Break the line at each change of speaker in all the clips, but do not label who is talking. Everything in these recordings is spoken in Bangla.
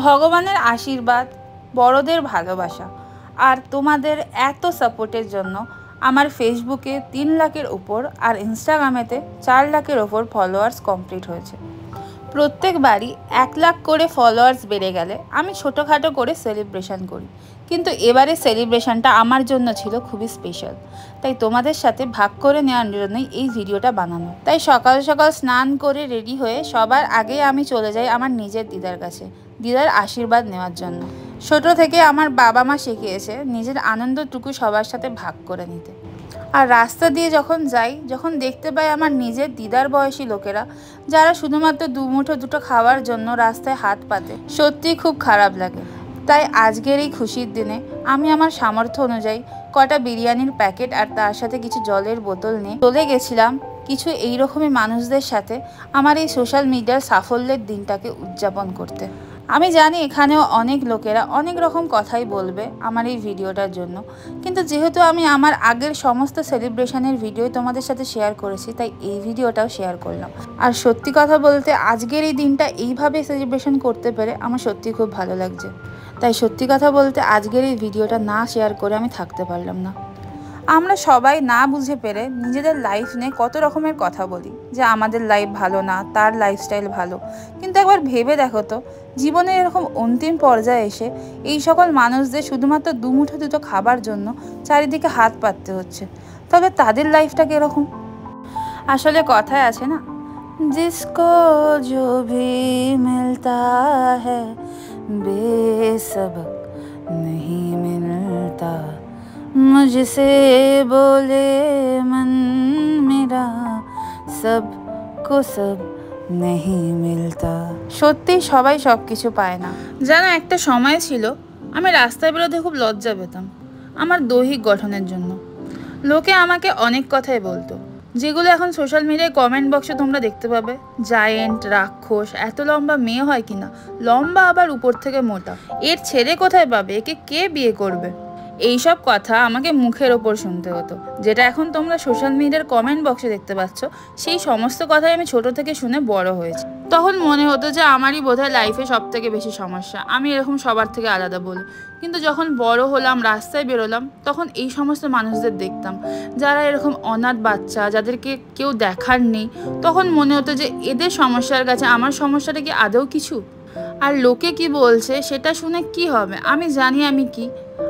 ভগবানের আশীর্বাদ, বড়দের ভালোবাসা আর তোমাদের এত সাপোর্টের জন্য আমার ফেসবুকে 3 লাখের ওপর আর ইনস্টাগ্রামেতে 4 লাখের ওপর ফলোয়ার্স কমপ্লিট হয়েছে। প্রত্যেকবারই 1 লাখ করে ফলোয়ার্স বেড়ে গেলে আমি ছোটোখাটো করে সেলিব্রেশন করি, কিন্তু এবারে সেলিব্রেশনটা আমার জন্য ছিল খুবই স্পেশাল। তাই তোমাদের সাথে ভাগ করে নেওয়ার জন্যই এই ভিডিওটা বানানো। তাই সকাল সকাল স্নান করে রেডি হয়ে সবার আগে আমি চলে যাই আমার নিজের দিদার কাছে, দিদার আশীর্বাদ নেওয়ার জন্য। ছোট থেকে আমার বাবা মা শিখিয়েছে নিজের আনন্দটুকু সবার সাথে ভাগ করে নিতে। আর রাস্তা দিয়ে যখন যাই, যখন দেখতে পাই আমার নিজের দিদার বয়সী লোকেরা যারা শুধুমাত্র দুমুঠো দুটো খাওয়ার জন্য রাস্তায় হাত পাতে, সত্যিই খুব খারাপ লাগে। তাই আজকের এই খুশির দিনে আমি আমার সামর্থ্য অনুযায়ী কটা বিরিয়ানির প্যাকেট আর তার সাথে কিছু জলের বোতল নিয়ে চলে গেছিলাম কিছু এইরকমই মানুষদের সাথে আমার এই সোশ্যাল মিডিয়ার সাফল্যের দিনটাকে উদযাপন করতে। আমি জানি এখানেও অনেক লোকেরা অনেক রকম কথাই বলবে আমার এই ভিডিওটার জন্য, কিন্তু যেহেতু আমি আমার আগের সমস্ত সেলিব্রেশনের ভিডিও তোমাদের সাথে শেয়ার করেছি, তাই এই ভিডিওটাও শেয়ার করলাম। আর সত্যি কথা বলতে আজকের এই দিনটা এইভাবে সেলিব্রেশন করতে পেরে আমার সত্যি খুব ভালো লাগছে। তাই সত্যি কথা বলতে আজকের এই ভিডিওটা না শেয়ার করে আমি থাকতে পারলাম না। আমরা সবাই না বুঝে পেরে নিজেদের লাইফ নিয়ে কত রকমের কথা বলি, যে আমাদের লাইফ ভালো না, তার লাইফস্টাইল ভালো। কিন্তু একবার ভেবে দেখো তো, জীবনের এরকম অন্তিম পর্যায়ে এসে এই সকল মানুষদের শুধুমাত্র দুমুঠো দুটো খাবার জন্য চারিদিকে হাত পাততে হচ্ছে, তবে তাদের লাইফটা কীরকম? আসলে কথায় আছে না, जिसको जो भी मिलता है बेसबक नहीं मिलता, मुझसे बोले मन मेरा सबको सब नहीं मिलता। সত্যি সবাই সব কিছু পায় না। জানো, একটা সময় ছিল আমি রাস্তায় বেরোতে খুব লজ্জা পেতাম আমার দৈহিক গঠনের জন্য। লোকে আমাকে অনেক কথাই বলতো, যেগুলো এখন সোশ্যাল মিডিয়ায় কমেন্ট বক্সে তোমরা দেখতে পাবে। জায়েন্ট, রাক্ষস, এত লম্বা মেয়ে হয় কিনা, লম্বা আবার উপর থেকে মোটা, এর ছেলে কোথায় পাবে, একে কে বিয়ে করবে, এইসব কথা আমাকে মুখের ওপর শুনতে হতো, যেটা এখন তোমরা সোশ্যাল মিডিয়ার কমেন্ট বক্সে দেখতে পাচ্ছ। সেই সমস্ত কথাই আমি ছোট থেকে শুনে বড় হয়েছি। তখন মনে হতো যে আমারই বোধহয় লাইফে সব থেকে বেশি সমস্যা, আমি এরকম সবার থেকে আলাদা বলে। কিন্তু যখন বড় হলাম, রাস্তায় বেরোলাম, তখন এই সমস্ত মানুষদের দেখতাম যারা এরকম অনাথ বাচ্চা, যাদেরকে কেউ দেখার নেই। তখন মনে হতো যে এদের সমস্যার কাছে আমার সমস্যাটা কি আদৌ কিছু? আর লোকে কি বলছে সেটা শুনে কি হবে, আমি জানি আমি কি,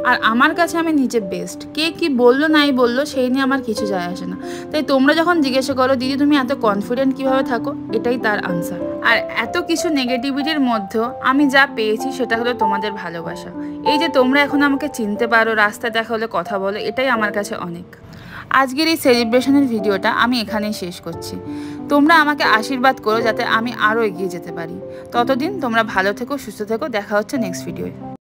আর আমার কাছে আমি নিজে বেস্ট। কে কি বললো নাই বললো সেই নিয়ে আমার কিছু যায় আসে না। তাই তোমরা যখন জিজ্ঞাসা করো দিদি তুমি এত কনফিডেন্ট কিভাবে থাকো, এটাই তার আনসার। আর এত কিছু নেগেটিভিটির মধ্যেও আমি যা পেয়েছি সেটা হলো তোমাদের ভালোবাসা। এই যে তোমরা এখন আমাকে চিনতে পারো, রাস্তায় দেখা হলে কথা বলো, এটাই আমার কাছে অনেক। আজকের এই সেলিব্রেশনের ভিডিওটা আমি এখানেই শেষ করছি। তোমরা আমাকে আশীর্বাদ করো যাতে আমি আরও এগিয়ে যেতে পারি। ততদিন তোমরা ভালো থেকো, সুস্থ থেকো। দেখা হচ্ছে নেক্সট ভিডিওয়।